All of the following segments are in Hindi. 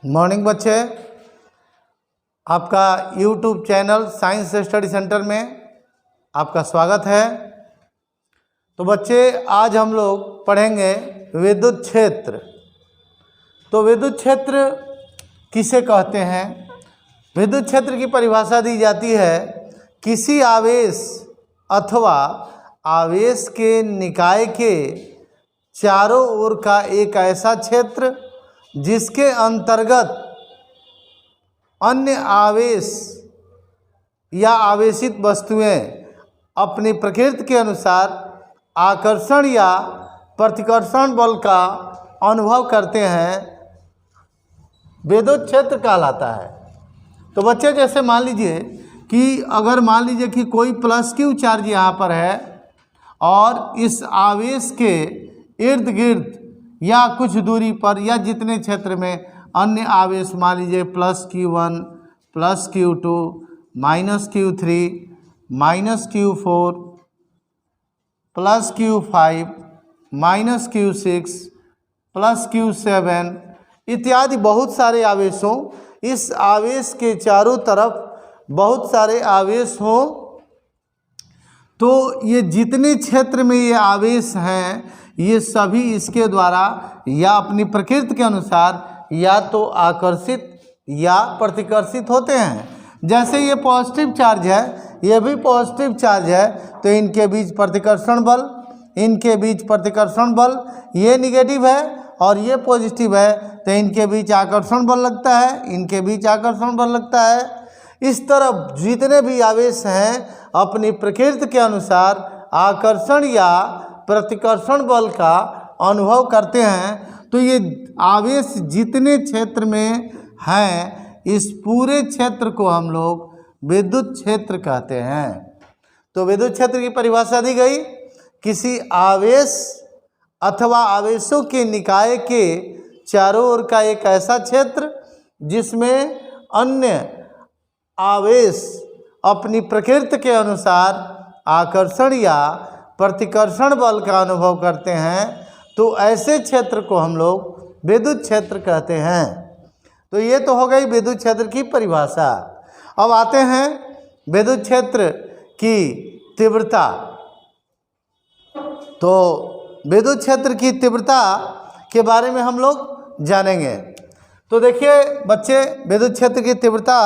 मॉर्निंग बच्चे, आपका YouTube channel science study centre में आपका स्वागत है। तो बच्चे, आज हम लोग पढ़ेंगे विद्युत क्षेत्र। तो विद्युत क्षेत्र किसे कहते हैं? विद्युत क्षेत्र की परिभाषा दी जाती है किसी आवेश अथवा आवेश के निकाय के चारों ओर का एक ऐसा क्षेत्र जिसके अंतर्गत अन्य आवेश या आवेशित वस्तुएं अपनी प्रकृति के अनुसार आकर्षण या प्रतिकर्षण बल का अनुभव करते हैं, विद्युत क्षेत्र कहलाता है। तो बच्चे, जैसे मान लीजिए कि कोई प्लस क्यू चार्ज यहाँ पर है और इस आवेश के इर्द गिर्द या कुछ दूरी पर या जितने क्षेत्र में अन्य आवेश, मान लीजिए +Q1 +Q2 -Q3 -Q4 +Q5 -Q6 +Q7 इत्यादि बहुत सारे आवेशों, इस आवेश के चारों तरफ बहुत सारे आवेश हों, तो ये जितने क्षेत्र में ये आवेश हैं, ये सभी इसके द्वारा या अपनी प्रकृति के अनुसार या तो आकर्षित या प्रतिकर्षित होते हैं। जैसे ये पॉजिटिव चार्ज है, ये भी पॉजिटिव चार्ज है, तो इनके बीच प्रतिकर्षण बल, ये निगेटिव है और ये पॉजिटिव है, तो इनके बीच आकर्षण बल लगता है, इस तरह जितने भी आवेश हैं अपनी प्रकृति के अनुसार आकर्षण या प्रतिकर्षण बल का अनुभव करते हैं। तो ये आवेश जितने क्षेत्र में हैं, इस पूरे क्षेत्र को हम लोग विद्युत क्षेत्र कहते हैं। तो विद्युत क्षेत्र की परिभाषा दी गई, किसी आवेश अथवा आवेशों के निकाय के चारों ओर का एक ऐसा क्षेत्र जिसमें अन्य आवेश अपनी प्रकृति के अनुसार आकर्षण या प्रतिकर्षण बल का अनुभव करते हैं, तो ऐसे क्षेत्र को हम लोग विद्युत क्षेत्र कहते हैं। तो ये तो हो गई विद्युत क्षेत्र की परिभाषा। अब आते हैं विद्युत क्षेत्र की तीव्रता। तो विद्युत क्षेत्र की तीव्रता के बारे में हम लोग जानेंगे। तो देखिए बच्चे, विद्युत क्षेत्र की तीव्रता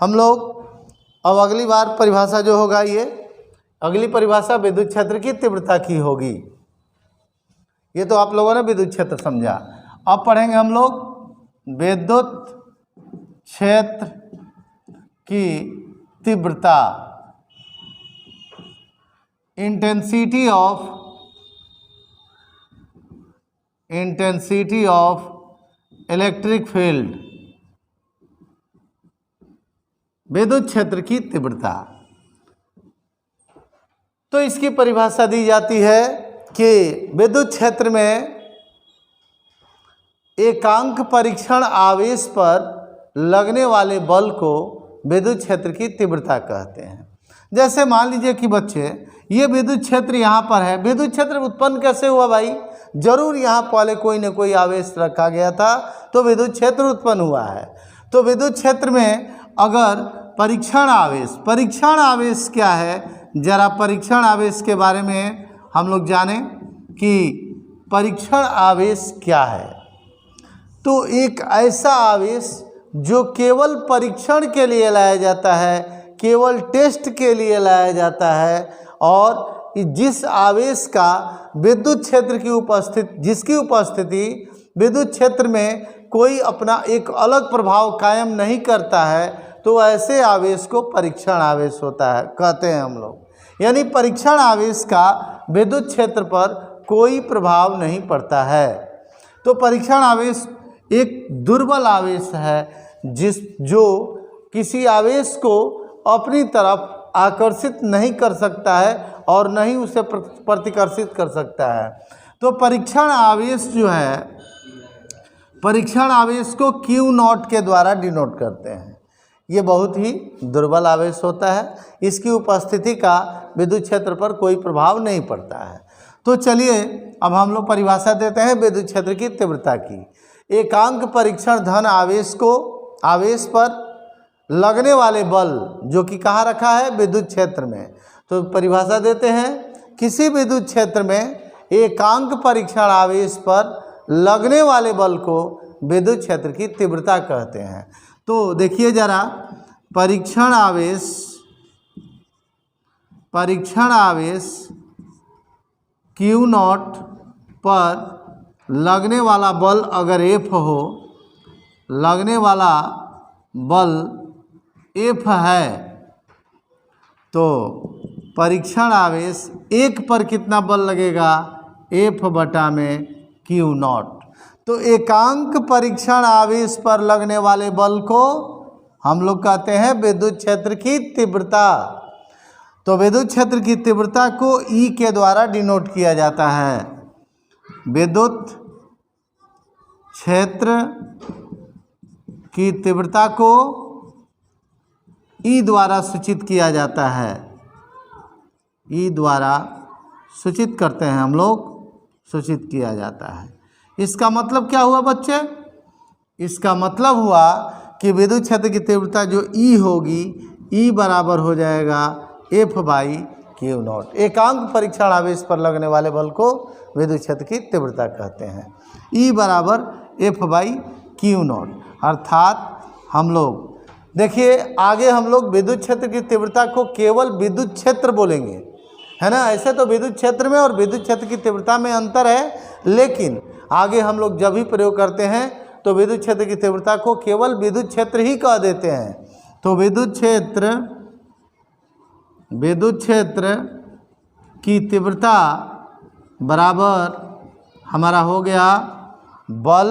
हम लोग अब अगली बार परिभाषा जो होगा, ये अगली परिभाषा विद्युत क्षेत्र की तीव्रता की होगी। ये तो आप लोगों ने विद्युत क्षेत्र समझा। अब पढ़ेंगे हम लोग विद्युत क्षेत्र की तीव्रता, इंटेंसिटी ऑफ इलेक्ट्रिक फील्ड, विद्युत क्षेत्र की तीव्रता। तो इसकी परिभाषा दी जाती है कि विद्युत क्षेत्र में एकांक परीक्षण आवेश पर लगने वाले बल को विद्युत क्षेत्र की तीव्रता कहते हैं। जैसे मान लीजिए कि बच्चे, ये विद्युत क्षेत्र यहाँ पर है। विद्युत क्षेत्र उत्पन्न कैसे हुआ भाई? जरूर यहाँ पहले कोई न कोई आवेश रखा गया था, तो विद्युत क्षेत्र उत्पन्न हुआ है। तो विद्युत क्षेत्र में अगर परीक्षण आवेश क्या है, जरा परीक्षण आवेश के बारे में हम लोग जानें कि परीक्षण आवेश क्या है। तो एक ऐसा आवेश जो केवल परीक्षण के लिए लाया जाता है, केवल टेस्ट के लिए लाया जाता है, और जिस आवेश का विद्युत क्षेत्र की जिसकी उपस्थिति विद्युत क्षेत्र में कोई अपना एक अलग प्रभाव कायम नहीं करता है, तो ऐसे आवेश को परीक्षण आवेश कहते हैं हम लोग। यानी परीक्षण आवेश का विद्युत क्षेत्र पर कोई प्रभाव नहीं पड़ता है। तो परीक्षण आवेश एक दुर्बल आवेश है जो किसी आवेश को अपनी तरफ आकर्षित नहीं कर सकता है और न ही उसे प्रतिकर्षित कर सकता है। तो परीक्षण आवेश जो है, परीक्षण आवेश को Q0 के द्वारा डिनोट करते हैं। ये बहुत ही दुर्बल आवेश होता है, इसकी उपस्थिति का विद्युत क्षेत्र पर कोई प्रभाव नहीं पड़ता है। तो चलिए अब हम लोग परिभाषा देते हैं विद्युत क्षेत्र की तीव्रता की। एकांक परीक्षण धन आवेश पर लगने वाले बल जो कि कहाँ रखा है, विद्युत क्षेत्र में। तो परिभाषा देते हैं, किसी विद्युत क्षेत्र में एकांक परीक्षण आवेश पर लगने वाले बल को विद्युत क्षेत्र की तीव्रता कहते हैं। तो देखिए जरा, परीक्षण आवेश Q0 पर लगने वाला बल अगर F हो, लगने वाला बल F है, तो परीक्षण आवेश 1 पर कितना बल लगेगा, F बटा में Q0। तो एकांक परीक्षण आवेश पर लगने वाले बल को हम लोग कहते हैं विद्युत क्षेत्र की तीव्रता। तो विद्युत क्षेत्र की तीव्रता को E के द्वारा डिनोट किया जाता है। विद्युत क्षेत्र की तीव्रता को E द्वारा सूचित किया जाता है। E द्वारा सूचित करते हैं हम लोग, सूचित किया जाता है। इसका मतलब क्या हुआ बच्चे? इसका मतलब हुआ कि विद्युत क्षेत्र की तीव्रता जो E होगी, E बराबर हो जाएगा F बाई Q0। एकांक परीक्षण आवेश पर लगने वाले बल को विद्युत क्षेत्र की तीव्रता कहते हैं। E बराबर F बाई Q0। अर्थात हम लोग देखिए, आगे हम लोग विद्युत क्षेत्र की तीव्रता को केवल विद्युत क्षेत्र बोलेंगे, है ना। ऐसे तो विद्युत क्षेत्र में और विद्युत क्षेत्र की तीव्रता में अंतर है, लेकिन आगे हम लोग जब भी प्रयोग करते हैं तो विद्युत क्षेत्र की तीव्रता को केवल विद्युत क्षेत्र ही कह देते हैं। तो विद्युत क्षेत्र की तीव्रता बराबर हमारा हो गया बल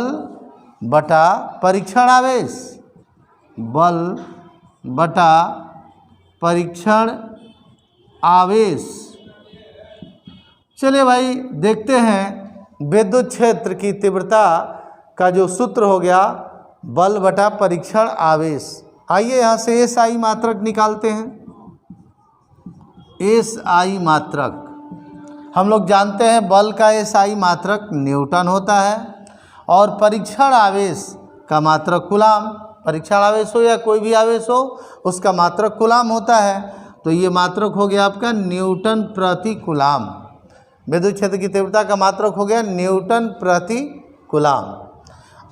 बटा परीक्षण आवेश, बल बटा परीक्षण आवेश। चलिए भाई देखते हैं विद्युत क्षेत्र की तीव्रता का जो सूत्र हो गया बल बटा परीक्षण आवेश। आइए यहाँ से SI मात्रक निकालते हैं। SI मात्रक हम लोग जानते हैं, बल का SI मात्रक न्यूटन होता है और परीक्षण आवेश का मात्रक कूलाम। परीक्षण आवेश हो या कोई भी आवेश हो, उसका मात्रक कूलाम होता है। तो ये मात्रक हो गया आपका न्यूटन प्रति कूलाम। विद्युत क्षेत्र की तीव्रता का मात्रक हो गया न्यूटन प्रति कूलाम।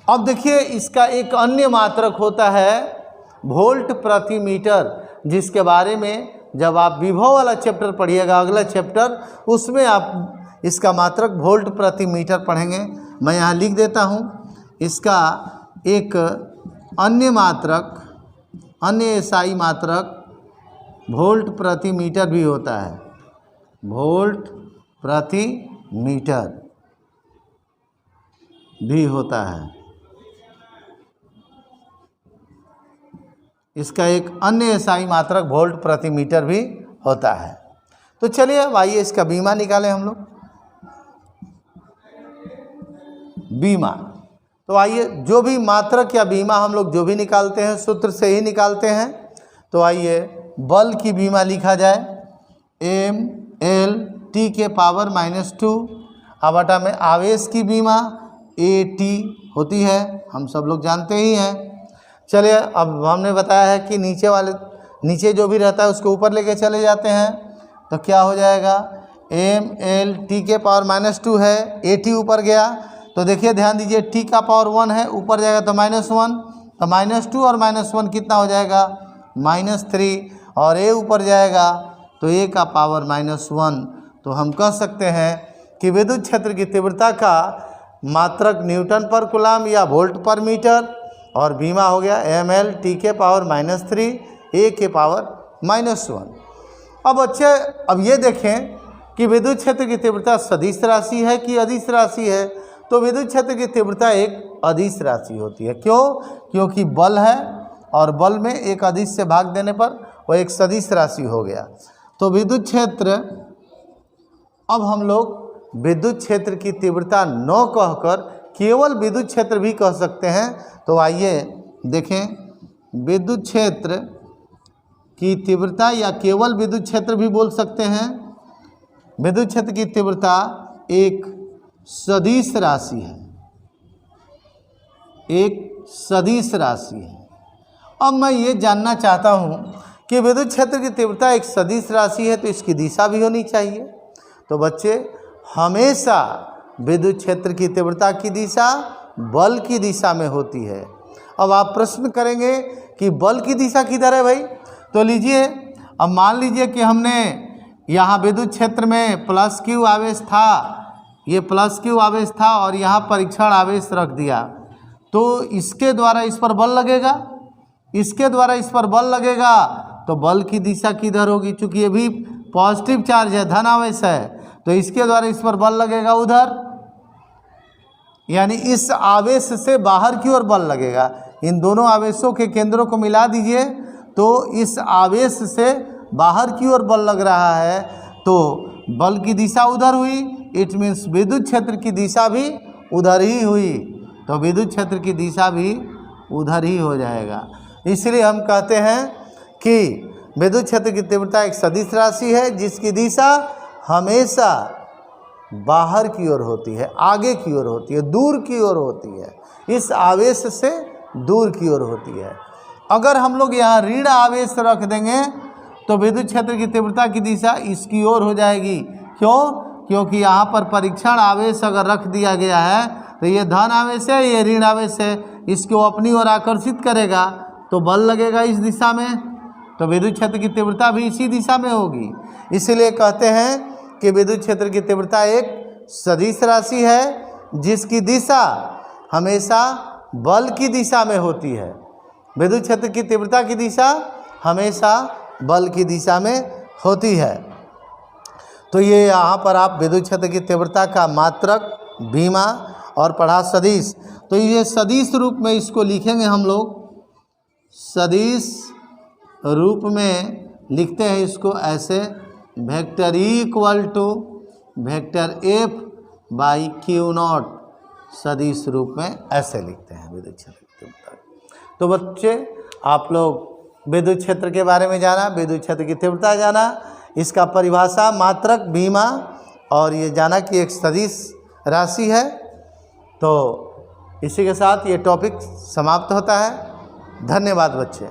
अब देखिए, इसका एक अन्य मात्रक होता है वोल्ट प्रति मीटर, जिसके बारे में जब आप विभव वाला चैप्टर पढ़िएगा, अगला चैप्टर, उसमें आप इसका मात्रक वोल्ट प्रति मीटर पढ़ेंगे। मैं यहाँ लिख देता हूँ, इसका एक अन्य मात्रक, अन्य SI मात्रक वोल्ट प्रति मीटर भी होता है। वोल्ट प्रति मीटर भी होता है। इसका एक अन्य SI मात्रक वोल्ट प्रति मीटर भी होता है। तो चलिए अब आइए इसका बीमा निकालें हम लोग। बीमा, तो आइए जो भी मात्रक या बीमा हम लोग जो भी निकालते हैं सूत्र से ही निकालते हैं। तो आइए बल की बीमा लिखा जाए mL t के पावर -2 बटा में आवेश की बीमा AT होती है, हम सब लोग जानते ही हैं। चलिए अब हमने बताया है कि नीचे जो भी रहता है उसको ऊपर लेके चले जाते हैं, तो क्या हो जाएगा mL t के पावर -2 है, AT ऊपर गया तो देखिए ध्यान दीजिए t का पावर 1 है, ऊपर जाएगा तो -1, तो -2 और -1 कितना हो जाएगा -3, और a ऊपर जाएगा तो a का पावर -1। तो हम कह सकते हैं कि विद्युत क्षेत्र की तीव्रता का मात्रक न्यूटन पर कूलाम या वोल्ट पर मीटर, और बीमा हो गया mL t के पावर -3 a के पावर -1। अब बच्चे अब ये देखें कि विद्युत क्षेत्र की तीव्रता सदिश राशि है कि अदिश राशि है। तो विद्युत क्षेत्र की तीव्रता एक अदिश राशि होती है। क्यों? क्योंकि बल है और बल में एक अदिश से भाग देने पर वो एक सदिश राशि हो गया। तो विद्युत क्षेत्र, अब हम लोग विद्युत क्षेत्र की तीव्रता न कहकर केवल विद्युत क्षेत्र भी कह सकते हैं। तो आइए देखें, विद्युत क्षेत्र की तीव्रता या केवल विद्युत क्षेत्र भी बोल सकते हैं। विद्युत क्षेत्र की तीव्रता एक सदिश राशि है। एक सदिश राशि है। अब मैं ये जानना चाहता हूँ कि विद्युत क्षेत्र की तीव्रता एक सदिश राशि है तो इसकी दिशा भी होनी चाहिए। तो बच्चे हमेशा विद्युत क्षेत्र की तीव्रता की दिशा बल की दिशा में होती है। अब आप प्रश्न करेंगे कि बल की दिशा किधर है भाई? तो लीजिए, अब मान लीजिए कि हमने यहाँ विद्युत क्षेत्र में प्लस क्यू आवेश था, ये प्लस क्यू आवेश था और यहाँ परीक्षण आवेश रख दिया, तो इसके द्वारा इस पर बल लगेगा, इसके द्वारा इस पर बल लगेगा, तो बल की दिशा किधर होगी? चूँकि ये भी पॉजिटिव चार्ज है, धन आवेश है, तो इसके द्वारा इस पर बल लगेगा उधर, यानी इस आवेश से बाहर की ओर बल लगेगा। इन दोनों आवेशों के केंद्रों को मिला दीजिए तो इस आवेश से बाहर की ओर बल लग रहा है, तो बल की दिशा उधर हुई, इट मीन्स विद्युत क्षेत्र की दिशा भी उधर ही हुई, तो विद्युत क्षेत्र की दिशा भी उधर ही हो जाएगा। इसलिए हम कहते हैं कि विद्युत क्षेत्र की तीव्रता एक सदिश राशि है जिसकी दिशा हमेशा बाहर की ओर होती है, आगे की ओर होती है, दूर की ओर होती है, इस आवेश से दूर की ओर होती है। अगर हम लोग यहाँ ऋण आवेश रख देंगे तो विद्युत क्षेत्र की तीव्रता की दिशा इसकी ओर हो जाएगी। क्यों? क्योंकि यहाँ पर परीक्षण आवेश अगर रख दिया गया है तो ये धन आवेश है, ये ऋण आवेश है, इसको अपनी ओर आकर्षित करेगा तो बल लगेगा इस दिशा में, तो विद्युत क्षेत्र की तीव्रता भी इसी दिशा में होगी। इसीलिए कहते हैं कि विद्युत क्षेत्र की तीव्रता एक सदिश राशि है जिसकी दिशा हमेशा बल की दिशा में होती है। विद्युत क्षेत्र की तीव्रता की दिशा हमेशा बल की दिशा में होती है। तो ये यहाँ पर आप विद्युत क्षेत्र की तीव्रता का मात्रक, बीमा और पढ़ा सदिश, तो ये सदिश रूप में इसको लिखेंगे हम लोग, सदिश रूप में लिखते हैं इसको ऐसे, vector E equal to vector F by Q naught, सदिश रूप में ऐसे लिखते हैं विद्युत क्षेत्र की तीव्रता। तो बच्चे आप लोग विद्युत क्षेत्र के बारे में जाना, विद्युत क्षेत्र की तीव्रता जाना, इसका परिभाषा, मात्रक, बीमा और ये जाना कि एक सदिश राशि है। तो इसी के साथ ये टॉपिक समाप्त होता है। धन्यवाद बच्चे।